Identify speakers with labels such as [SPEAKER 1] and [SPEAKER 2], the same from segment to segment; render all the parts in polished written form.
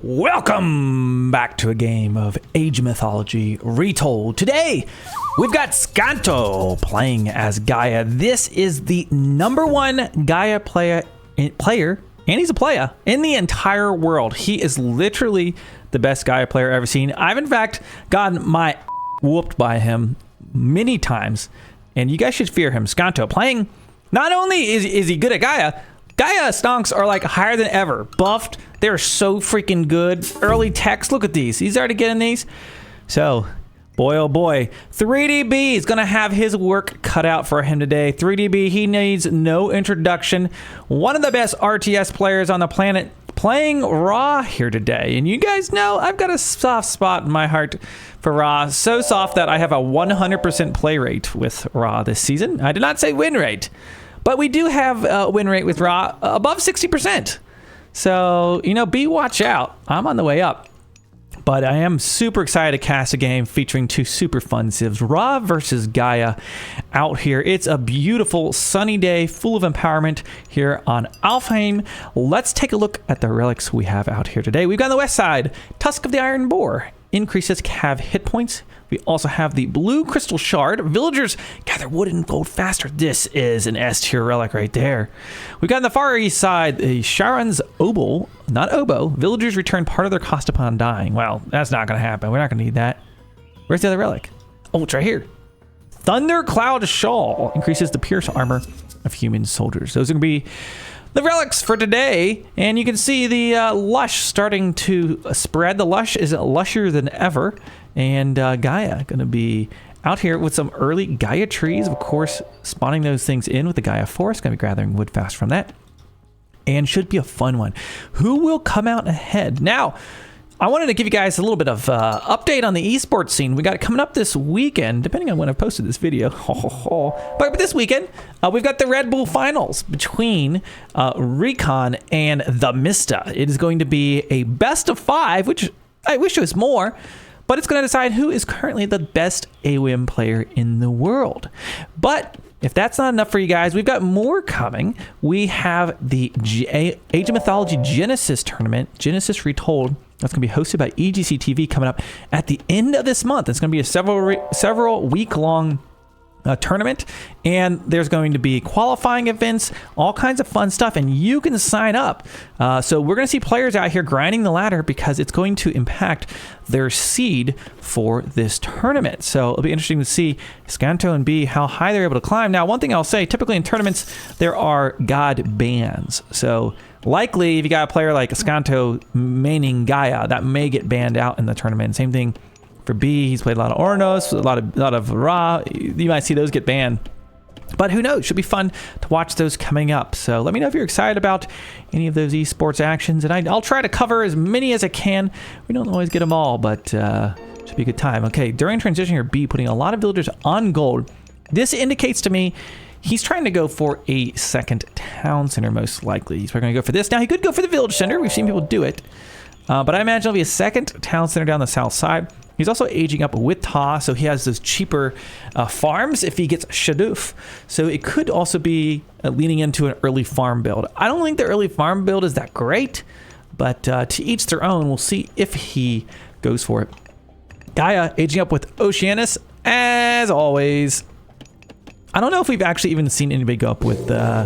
[SPEAKER 1] Welcome back to a game of AoM Mythology Retold. Today, we've got Sqanto playing as Gaia. This is the #1 Gaia player, and he's a player in the entire world. He is literally the best Gaia player I've ever seen. I've in fact gotten my whooped by him many times, and you guys should fear him. Sqanto playing. Not only is he good at Gaia, Gaia stonks are like higher than ever. Buffed. They're so freaking good. Early text. Look at these. He's already getting these. So, boy, oh boy. 3DB is going to have his work cut out for him today. 3DB, he needs no introduction. One of the best RTS players on the planet playing Ra here today. And you guys know I've got a soft spot in my heart for Ra. So soft that I have a 100% play rate with Ra this season. I did not say win rate. But we do have a win rate with Ra above 60%. So, you know, watch out. I'm on the way up. But I am super excited to cast a game featuring two super fun civs. Ra versus Gaia out here. It's a beautiful sunny day full of empowerment here on Alfheim. Let's take a look at the relics we have out here today. We've got on the west side, Tusk of the Iron Boar. Increases cav hit points. We also have the blue crystal shard. Villagers gather wood and gold faster. This is an S tier relic right there. We've got on the far east side the Sharon's Oboe, not oboe. Villagers return part of their cost upon dying. Well, that's not going to happen. We're not going to need that. Where's the other relic? Oh, it's right here. Thundercloud Shawl increases the pierce armor of human soldiers. Those are going to be the relics for today, and you can see the lush starting to spread. The lush is lusher than ever, and Gaia going to be out here with some early Gaia trees, of course, spawning those things in with the Gaia forest. Going to be gathering wood fast from that, and should be a fun one. Who will come out ahead? Now, I wanted to give you guys a little bit of update on the esports scene. We got it coming up this weekend, depending on when I posted this video. But this weekend, we've got the Red Bull Finals between Recon and the Mista. It is going to be a best of 5, which I wish it was more, but it's going to decide who is currently the best AoM player in the world. But if that's not enough for you guys, we've got more coming. We have the AoM Mythology Genesis tournament, Genesis Retold. That's going to be hosted by EGC TV coming up at the end of this month. It's going to be a several week-long tournament, and there's going to be qualifying events, all kinds of fun stuff, and you can sign up. So we're going to see players out here grinding the ladder because it's going to impact their seed for this tournament. So it'll be interesting to see Sqanto and B how high they're able to climb. Now, one thing I'll say, typically in tournaments, there are god bans. So likely, if you got a player like Sqanto maining Gaia, that may get banned out in the tournament. Same thing for B. He's played a lot of Ornos, a lot of Ra. You might see those get banned. But who knows? Should be fun to watch those coming up. So let me know if you're excited about any of those esports actions. And I'll try to cover as many as I can. We don't always get them all, but should be a good time. Okay, during transition here, B putting a lot of villagers on gold. This indicates to me he's trying to go for a second town center, most likely. He's probably going to go for this. Now, he could go for the village center. We've seen people do it. But I imagine it'll be a second town center down the south side. He's also aging up with Ta, so he has those cheaper farms if he gets Shadoof. So it could also be leaning into an early farm build. I don't think the early farm build is that great, but to each their own. We'll see if he goes for it. Gaia aging up with Oceanus, as always. I don't know if we've actually even seen anybody go up with I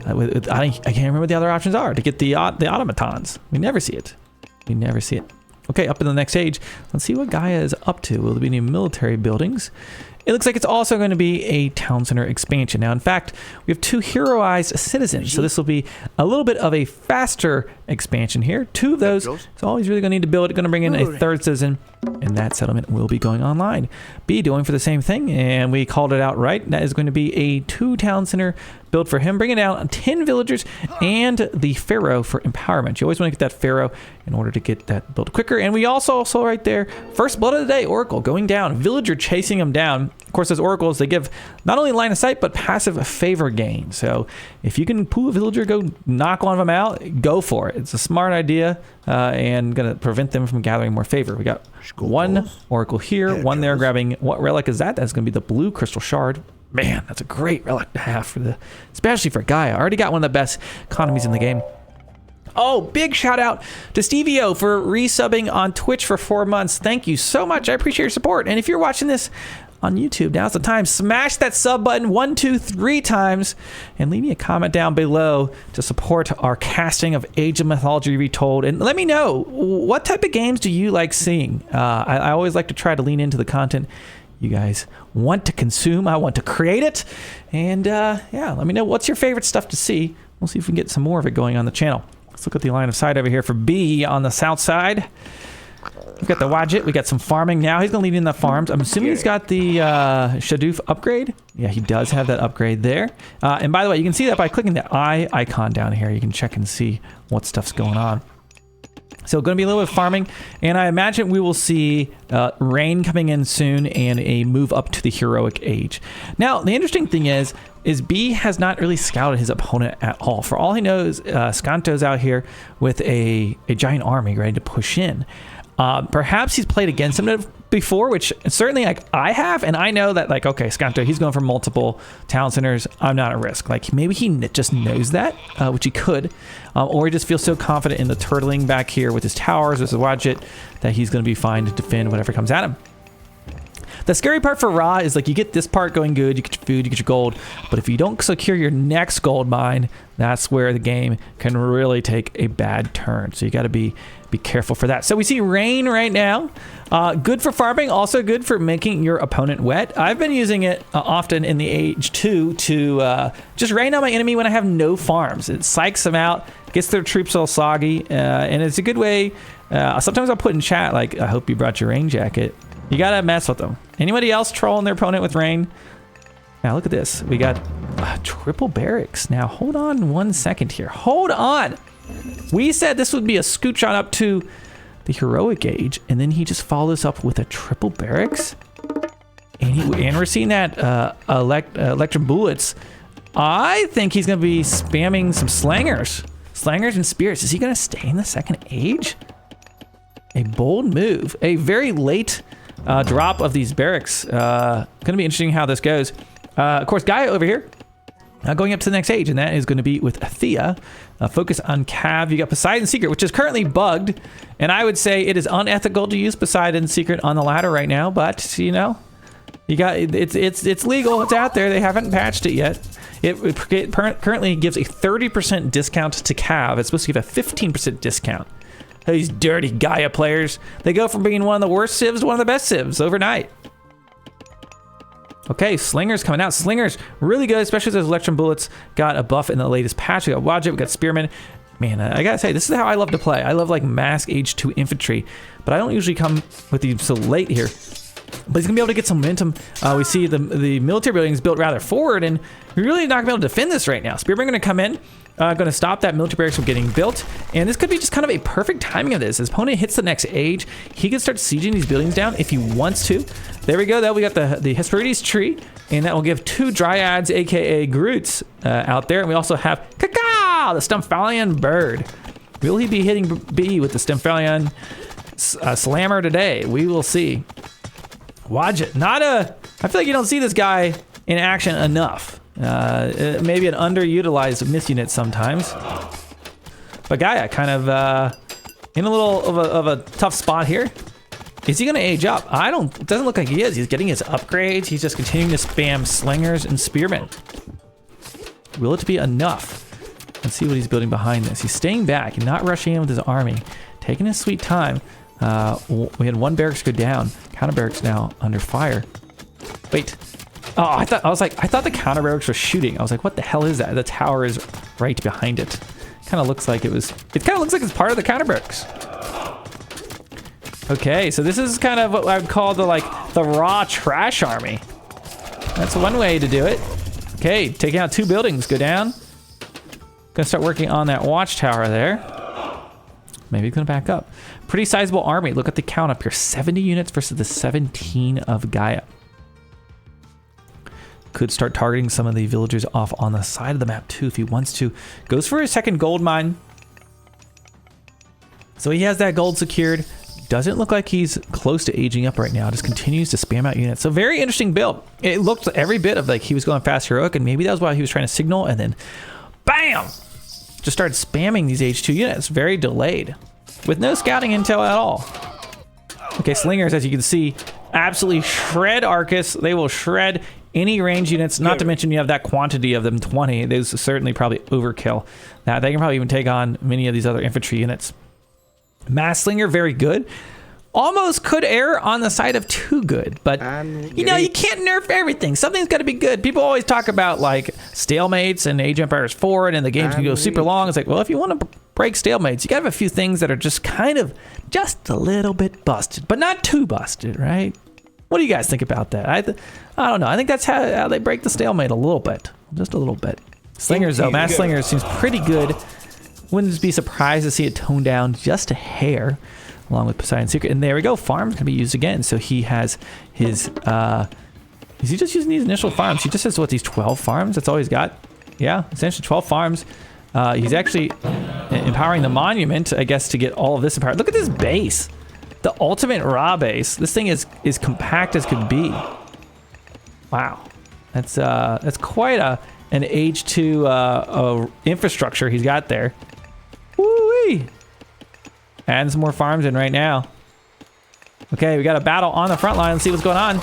[SPEAKER 1] can't remember what the other options are to get the automatons. We never see it. We never see it. Okay, up in the next stage, let's see what Gaia is up to. Will there be any military buildings? It looks like it's also going to be a town center expansion. Now, in fact, we have 2 heroized citizens, so this will be a little bit of a faster expansion here. 2 of those, so all he's really going to need to build, going to bring in a 3rd citizen, and that settlement will be going online. B doing for the same thing, and we called it out right. That is going to be a 2 town center build for him, bringing down 10 villagers and the pharaoh for empowerment. You always want to get that pharaoh in order to get that build quicker. And we also right there, first blood of the day, Oracle going down, villager chasing him down. Of course, those oracles, they give not only line of sight, but passive favor gain. So if you can pull a villager, go knock one of them out, go for it. It's a smart idea and going to prevent them from gathering more favor. We got 1 oracle here, 1 there grabbing, what relic is that? That's going to be the blue crystal shard. Man, that's a great relic to have for especially for Gaia. I already got one of the best economies in the game. Oh, big shout out to Stevie-O for resubbing on Twitch for 4 months. Thank you so much. I appreciate your support. And if you're watching this on YouTube, now's the time. Smash that sub button 1, 2, 3 times and leave me a comment down below to support our casting of Age of Mythology Retold. And let me know, what type of games do you like seeing? I always like to try to lean into the content you guys want to consume. I want to create it. And yeah, let me know what's your favorite stuff to see. We'll see if we can get some more of it going on the channel. Let's look at the line of sight over here for B on the south side. We've got the Wadjet. We got some farming now. He's going to lead in the farms. I'm assuming he's got the Shadoof upgrade. Yeah, he does have that upgrade there. And by the way, you can see that by clicking the eye icon down here. You can check and see what stuff's going on. So going to be a little bit of farming, and I imagine we will see rain coming in soon and a move up to the heroic age. Now, the interesting thing is B has not really scouted his opponent at all. For all he knows, Sqanto's out here with a giant army ready to push in. Perhaps he's played against him before, which certainly like I have, and I know that like, okay, Sqanto, he's going for multiple town centers. I'm not at risk. Like maybe he just knows that, which he could, or he just feels so confident in the turtling back here with his towers, with his Wadjet, that he's going to be fine to defend whatever comes at him. The scary part for Ra is like you get this part going good, you get your food, you get your gold, but if you don't secure your next gold mine, that's where the game can really take a bad turn. So you got to be careful for that. So we see rain right now. Good for farming, also good for making your opponent wet. I've been using it often in the Age 2 to just rain on my enemy when I have no farms. It psychs them out, gets their troops all soggy, and it's a good way. Sometimes I'll put in chat like, I hope you brought your rain jacket. You gotta mess with them. Anybody else trolling their opponent with rain? Now look at this. We got triple barracks. Now hold on 1 second here. Hold on. We said this would be a scooch on up to the heroic age, and then he just followed us up with a triple barracks. And we're seeing that electric bullets. I think he's gonna be spamming some slangers and spears. Is he gonna stay in the second age? A bold move. A very late drop of these barracks. Gonna be interesting how this goes. Of course, Gaia over here going up to the next age, and that is going to be with Thea. Focus on Cav. You got Poseidon's Secret, which is currently bugged, and I would say it is unethical to use Poseidon's Secret on the ladder right now. But you know, you got it's legal. It's out there. They haven't patched it yet. It currently gives a 30% discount to Cav. It's supposed to give a 15% discount. These dirty Gaia players. They go from being one of the worst civs to one of the best civs overnight. Okay, Slinger's coming out. Slinger's really good, especially as those Electrum Bullets got a buff in the latest patch. We got Wadjet, we got Spearman. Man, I gotta say, this is how I love to play. I love like Mask Age 2 infantry, but I don't usually come with these so late here. But he's gonna be able to get some momentum. We see the military buildings built rather forward, and we're really not gonna be able to defend this right now. Spearman gonna come in, gonna stop that military barracks from getting built, and this could be just kind of a perfect timing of this. His opponent hits the next age, he can start sieging these buildings down if he wants to. There we go. There we got the Hesperides tree, and that will give 2 Dryads, aka Groots, out there. And we also have Kaka, the Stymphalian bird. Will he be hitting B with the Stymphalian slammer today? We will see. Wadjet, I feel like you don't see this guy in action enough. Maybe an underutilized miss unit sometimes. But Gaia kind of in a little of a tough spot here. Is he gonna age up? It doesn't look like he is. He's getting his upgrades. He's just continuing to spam slingers and spearmen. Will it be enough? Let's see what he's building behind this. He's staying back and not rushing in with his army, taking his sweet time. We had 1 barracks go down. Counter barracks now under fire. Wait. Oh, I thought the counter barracks were shooting. I was like, what the hell is that? The tower is right behind it. Kind of looks like it kind of looks like it's part of the counter barracks. Okay, so this is kind of what I would call the raw trash army. That's one way to do it. Okay, taking out 2 buildings, go down. Gonna start working on that watchtower there. Maybe he's gonna back up. Pretty sizable army. Look at the count up here. 70 units versus the 17 of Gaia. Could start targeting some of the villagers off on the side of the map too if he wants to. Goes for his second gold mine. So he has that gold secured. Doesn't look like he's close to aging up right now. Just continues to spam out units. So very interesting build. It looked every bit of like he was going fast heroic, and maybe that was why he was trying to signal, and then bam! just started spamming these H2 units. Very delayed. With no scouting intel at all. Okay, Slingers, as you can see, absolutely shred Arcus. They will shred any range units, not to mention you have that quantity of them, 20. Those certainly probably overkill. Now, they can probably even take on many of these other infantry units. Mass Slinger, very good. Almost could err on the side of too good, but you know, you can't nerf everything. Something's got to be good. People always talk about like stalemates and Age of Empires forward, and the games can go super long. It's like, well, if you want to break stalemates, you got to have a few things that are just kind of just a little bit busted, but not too busted, right? What do you guys think about that? I don't know. I think that's how they break the stalemate a little bit, just a little bit. Slingers though, Mass Slingers seems pretty good. Wouldn't be surprised to see it toned down just a hair, along with Poseidon's Secret. And there we go, farms can be used again. So he has his, is he just using these initial farms? He just has, what, these 12 farms? That's all he's got? Yeah, essentially 12 farms. He's actually empowering the monument, I guess, to get all of this empowered. Look at this base. The ultimate raw base. This thing is compact as could be. Wow. That's quite an age 2 infrastructure he's got there. Woo-wee. Adding some more farms in right now. Okay, we got a battle on the front line. Let's see what's going on.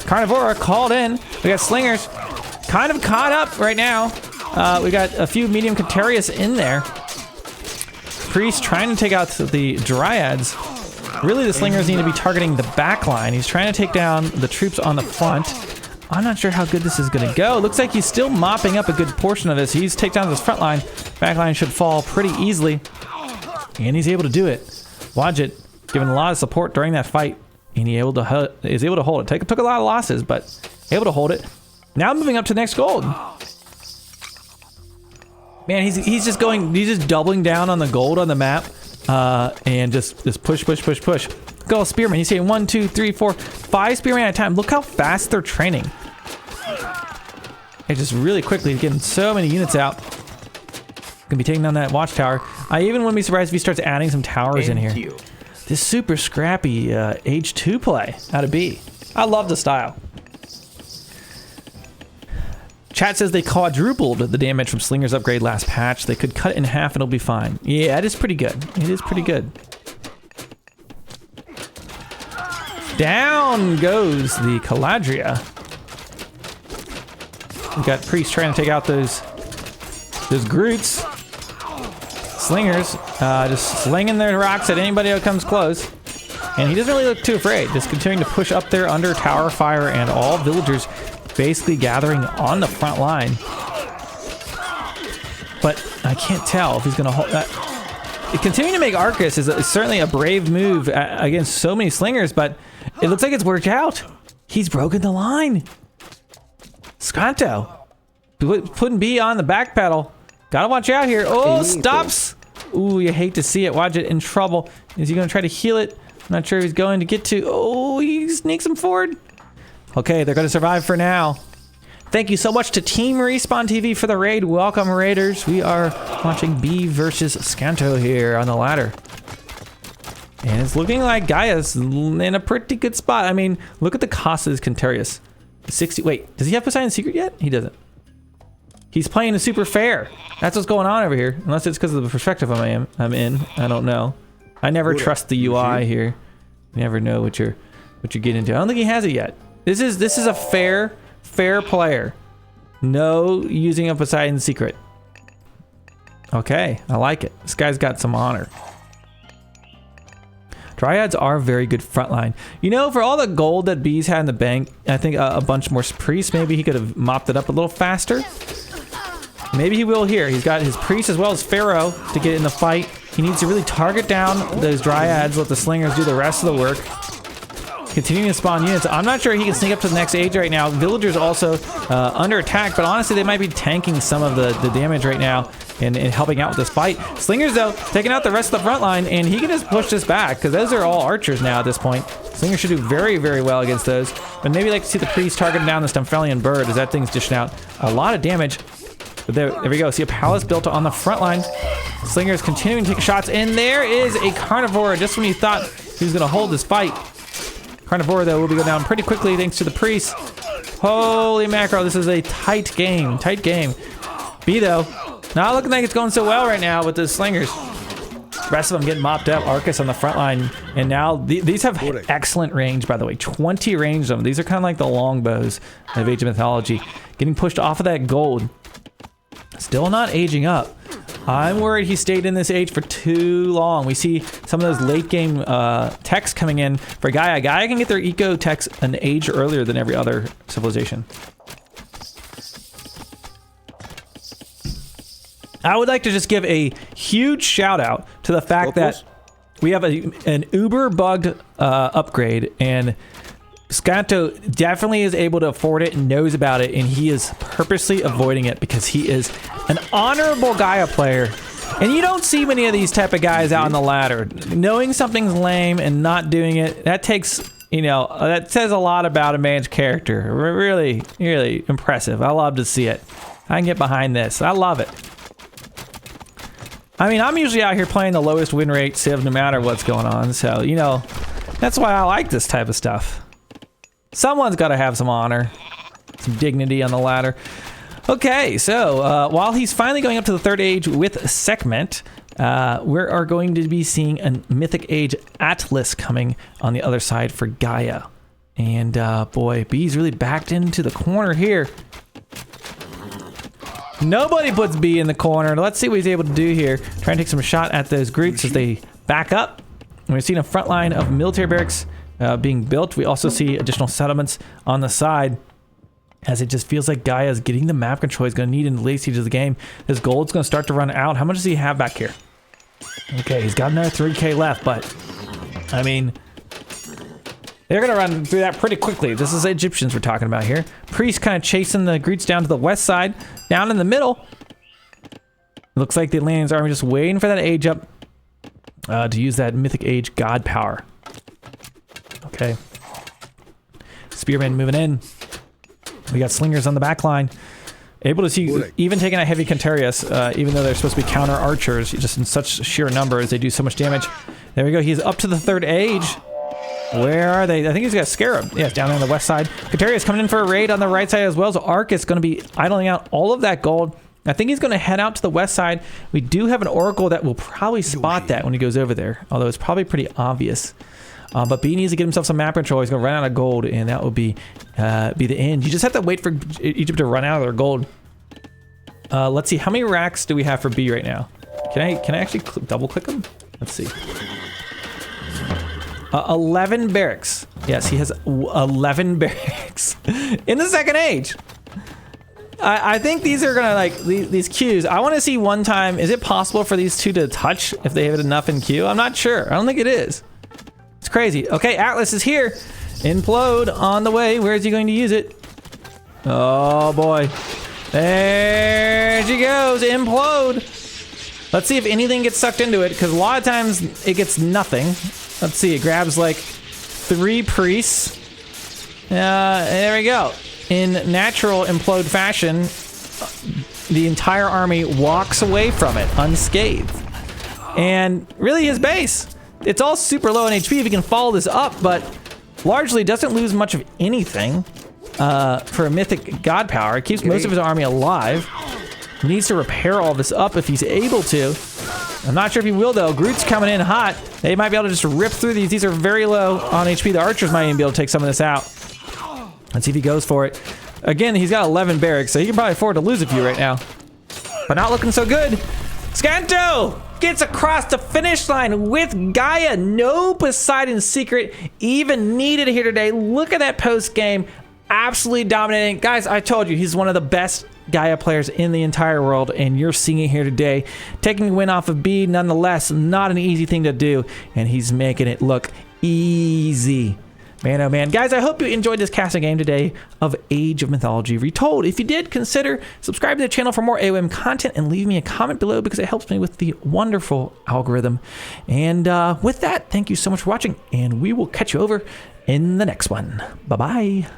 [SPEAKER 1] Carnivora called in. We got Slingers kind of caught up right now. We got a few medium Catarius in there. Priest trying to take out the Dryads. Really, the Slingers need to be targeting the back line. He's trying to take down the troops on the front. I'm not sure how good this is going to go. Looks like he's still mopping up a good portion of this. He's taken down this front line. Back line should fall pretty easily. And he's able to do it. Watch it. Given a lot of support during that fight. And he is able to hold it. Took a lot of losses, but able to hold it. Now moving up to the next gold. Man, he's just doubling down on the gold on the map. And just push. Go Spearman. He's saying 1, 2, 3, 4, 5 Spearmen at a time. Look how fast they're training. They just really quickly getting so many units out. Gonna be taking down that watchtower. I even wouldn't be surprised if he starts adding some towers in here. This super scrappy H2 play out of B. I love the style. Chat says they quadrupled the damage from Slinger's upgrade last patch. They could cut it in half and it'll be fine. Yeah, it is pretty good. It is pretty good. Down goes the Caladria. We got Priest trying to take out those Groots. Slingers just slinging their rocks at anybody who comes close. And he doesn't really look too afraid. Just continuing to push up there under tower fire and all villagers basically gathering on the front line. But I can't tell if he's going to hold that. Continuing to make Arcus is certainly a brave move against so many Slingers, but it looks like it's worked out. He's broken the line. Sqanto putting B on the back pedal. Gotta watch out here. Oh, stops. Ooh, you hate to see it. Watch it, in trouble. Is he gonna try to heal it? I'm not sure if he's going to get to. Oh, he sneaks him forward. Okay, they're gonna survive for now. Thank you so much to Team Respawn TV for the raid. Welcome, Raiders. We are watching B versus Sqanto here on the ladder. And it's looking like Gaia's in a pretty good spot. I mean, look at the cost of this Cantarius. 60. Wait, does he have Poseidon's Secret yet? He doesn't. He's playing a super fair. That's what's going on over here. Unless it's because of the perspective I'm in. I don't know. I never trust the UI here. You never know what you're getting into. I don't think he has it yet. This is a fair player. No using a Poseidon's Secret. Okay, I like it. This guy's got some honor. Dryads are very good frontline. You know, for all the gold that B's had in the bank, I think a bunch more priests, maybe he could have mopped it up a little faster. Maybe he will here. He's got his priest as well as Pharaoh to get in the fight. He needs to really target down those Dryads, let the Slingers do the rest of the work. Continuing to spawn units. I'm not sure he can sneak up to the next age right now. Villagers also under attack, but honestly, they might be tanking some of the damage right now and helping out with this fight. Slingers, though, taking out the rest of the front line, and he can just push this back, because those are all archers now at this point. Slingers should do very, very well against those. But maybe like to see the priest targeting down the Stumphelian bird, as that thing's dishing out a lot of damage. But there we go. See a palace built on the front line. Slingers continuing to take shots, and there is a Carnivore just when you thought he was going to hold this fight. Carnivore, though, will be going down pretty quickly thanks to the priest. Holy mackerel, this is a tight game. Tight game. B, though, Not looking like it's going so well right now with the slingers. The rest of them getting mopped up. Arcus on the front line. And now these have excellent range, by the way. 20 range of them. These are kind of like the longbows of Age of Mythology. Getting pushed off of that gold. Still not aging up. I'm worried he stayed in this age for too long. We see some of those late game techs coming in for Gaia. Gaia can get their eco techs an age earlier than every other civilization. I would like to just give a huge shout out to the fact that we have an uber bugged upgrade, and Sqanto definitely is able to afford it and knows about it, and he is purposely avoiding it because he is an honorable Gaia player. And you don't see many of these type of guys out on the ladder. Knowing something's lame and not doing it, that takes, you know, that says a lot about a man's character. Really, really impressive. I love to see it. I can get behind this. I love it. I mean, I'm usually out here playing the lowest win rate civ no matter what's going on. So, you know, that's why I like this type of stuff. Someone's got to have some honor, some dignity on the ladder. Okay, so while he's finally going up to the third age with Segment, we are going to be seeing a Mythic Age Atlas coming on the other side for Gaia. And boy, B's really backed into the corner here. Nobody puts B in the corner. Let's see what he's able to do here. Try and take some shot at those Groots as they back up. And we're seeing a front line of military barracks being built. We also see additional settlements on the side, as it just feels like Gaia is getting the map control he's going to need in the late stages of the game. His gold's going to start to run out. How much does he have back here? Okay, he's got another 3K left, but I mean, they're going to run through that pretty quickly. This is Egyptians we're talking about here. Priest kind of chasing the Groots down to the west side. Down in the middle, looks like the Atlanteans army just waiting for that age up to use that Mythic Age God power. Okay. Spearmen moving in. We got slingers on the back line. Able to see, even taking a heavy Contarius, even though they're supposed to be counter archers, just in such sheer numbers, they do so much damage. There we go. He's up to the third age. Where are they? I think he's got Scarab. Yeah, down there on the west side. Contarius coming in for a raid on the right side as well. So Arcus going to be idling out all of that gold. I think he's going to head out to the west side. We do have an Oracle that will probably spot that when he goes over there, although it's probably pretty obvious. But B needs to get himself some map control. He's going to run out of gold, and that will be the end. You just have to wait for Egypt to run out of their gold. Let's see. How many racks do we have for B right now? Can I actually double click them? Let's see. 11 barracks. Yes, he has 11 barracks in the second age. I think these are gonna, like, these queues. I want to see one time, is it possible for these two to touch if they have it enough in queue? I'm not sure. I don't think it is. It's crazy. Okay, Atlas is here. Implode on the way. Where is he going to use it? Oh boy. There she goes. Implode. Let's see if anything gets sucked into it, because a lot of times it gets nothing. Let's see, it grabs like 3 priests. There we go. In natural implode fashion, the entire army walks away from it unscathed. And really his base, it's all super low in HP if he can follow this up, but largely doesn't lose much of anything for a mythic god power. It keeps most of his army alive. He needs to repair all this up if he's able to. I'm not sure if he will, though. Groot's coming in hot. They might be able to just rip through these. These are very low on HP. The archers might even be able to take some of this out. Let's see if he goes for it. Again, he's got 11 barracks, so he can probably afford to lose a few right now. But not looking so good. Sqanto gets across the finish line with Gaia. No Poseidon secret even needed here today. Look at that post game. Absolutely dominating. Guys, I told you, he's one of the best Gaia players in the entire world, and you're seeing it here today. Taking a win off of B, nonetheless, not an easy thing to do, and he's making it look easy. Man, oh man. Guys, I hope you enjoyed this casting game today of Age of Mythology Retold. If you did, consider subscribing to the channel for more AoM content and leave me a comment below because it helps me with the wonderful algorithm. And with that, thank you so much for watching, and we will catch you over in the next one. Bye-bye.